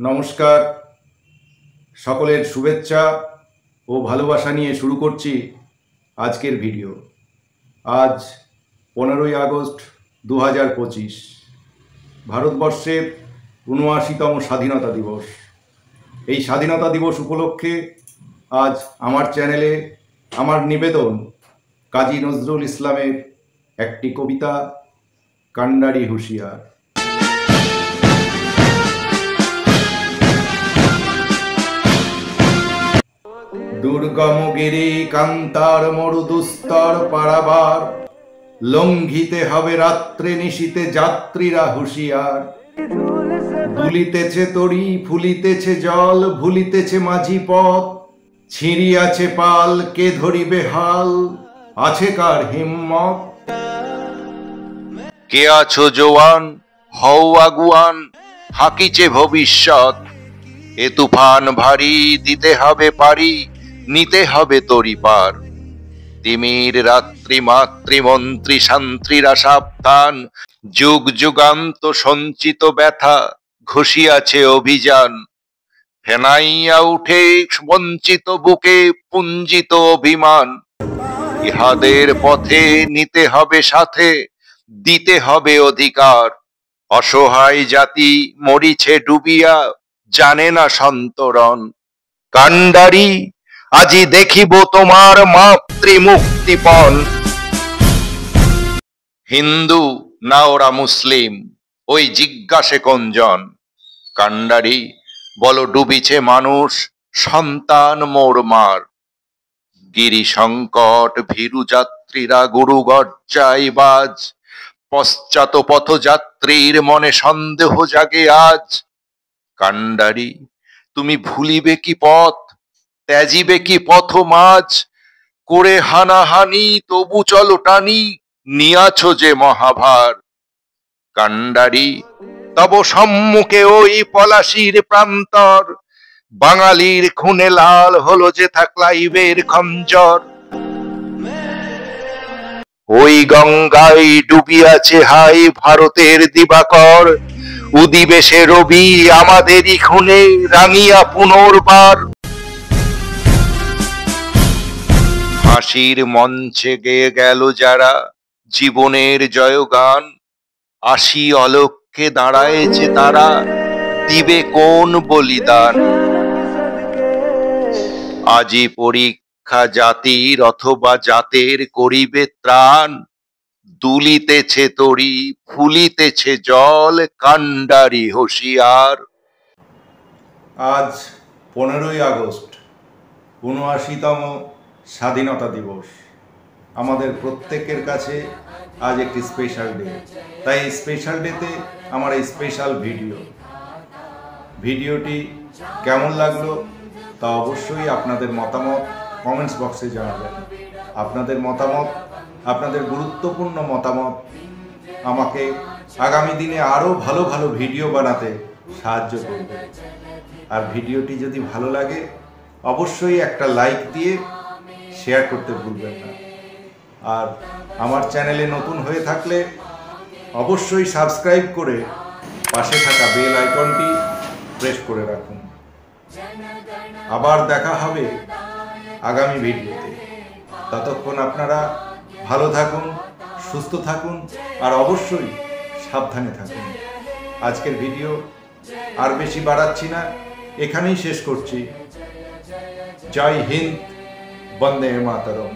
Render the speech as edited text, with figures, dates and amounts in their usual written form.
নমস্কার, সকলের শুভেচ্ছা ও ভালোবাসা নিয়ে শুরু করছি আজকের ভিডিও। আজ 15ই আগস্ট 2025, ভারতবর্ষের ৭৯তম স্বাধীনতা দিবস। এই স্বাধীনতা দিবস উপলক্ষে আজ আমার চ্যানেলে আমার নিবেদন কাজী নজরুল ইসলামের একটি কবিতা, কান্ডারি হুঁশিয়ার। দুর্গমগিরি কান্তার মরুদুস্তর পারাবার, লঙ্ঘিতে হবে রাত্রে নিশীতে যাত্রীরা হুঁশিয়ার। দুলিতেছে তরি, ফুলিতেছে জল, ভুলিতেছে মাঝি পথ, ছিঁড়িয়াছে পাল, কে ধরিবে হাল, আছে কার হিম্মত? কে আছো জোয়ান, হও আগুয়ান, হাকিছে ভবিষ্যৎ। এ তুফান ভারী, দিতে হবে পারি, নিতে হবে তরি পার। তিমির রাত্রি মাতৃমন্ত্রী শান্ত্রীরা সাবধান, যুগ যুগান্ত সঞ্চিত ব্যথা ঘষিয়াছে অভিযান। ফেনাইয়া উঠে বঞ্চিত বুকে পুঞ্জিত অভিমান। ইহাদের পথে নিতে হবে সাথে, দিতে হবে অধিকার। অসহায় জাতি মরিছে ডুবিয়া, জানে না সন্তরণ। কান্ডারি, আজি দেখিব তোমার মাতৃমুক্তিপণ। হিন্দু না ওরা মুসলিম, ওই জিজ্ঞাসে কোনজন? কান্ডারি, বলো ডুবিছে মানুষ, সন্তান মোর মার। গিরি সংকট ভীরু যাত্রীরা গুরু গর্জাই বাজ, পশ্চাৎ পথযাত্রীর মনে সন্দেহ জাগে আজ। কান্ডারি, তুমি ভুলিবে কি পথ, ত্যাজিবে কি পথ মাঝ? করে হানাহানি তবু চলো টানি, নিয়াছ যে মহাভার। কান্ডারি, তব সম্মুখে ওই পলাশির প্রান্তর, বাঙালির খুনে লাল হলো যে ক্লাইভের খঞ্জর। ওই গঙ্গায় ডুবিয়াছে হাই ভারতের দিবাকর, উদিবে সে রবি আমাদেরই খুনে রাঙিয়া পুনর্বার। হাসির মঞ্চে গেয়ে গেল যারা জীবনের জয়গান, আসি অলক্ষ্যে দাঁড়ায়েছে তারা, দিবে কোন বলিদান? আজি পরীক্ষা জাতির অথবা জাতের করিবে ত্রাণ, দুলিতেছে তরি, ফুলিতেছে জল, কান্ডারি হুঁশিয়ার। আজ 15ই আগস্ট, ৭৯তম স্বাধীনতা দিবস। আমাদের প্রত্যেকের কাছে আজ একটি স্পেশাল ডে। তাই এই স্পেশাল ডেতে আমার এই স্পেশাল ভিডিওটি কেমন লাগলো তা অবশ্যই আপনাদের মতামত কমেন্টস বক্সে জানাবেন। আপনাদের মতামত, আপনাদের গুরুত্বপূর্ণ মতামত আমাকে আগামী দিনে আরও ভালো ভালো ভিডিও বানাতে সাহায্য করবে। আর ভিডিওটি যদি ভালো লাগে অবশ্যই একটা লাইক দিয়ে শেয়ার করতে ভুলবেন না। আর আমার চ্যানেলে নতুন হয়ে থাকলে অবশ্যই সাবস্ক্রাইব করে পাশে থাকা বেল আইকনটি প্রেস করে রাখুন। আবার দেখা হবে আগামী ভিডিওতে। ততক্ষণ আপনারা ভালো থাকুন, সুস্থ থাকুন আর অবশ্যই সাবধানে থাকুন। আজকের ভিডিও আর বেশি বাড়াচ্ছি না, এখানেই শেষ করছি। জয় হিন্দ, বন্দে মাতরম।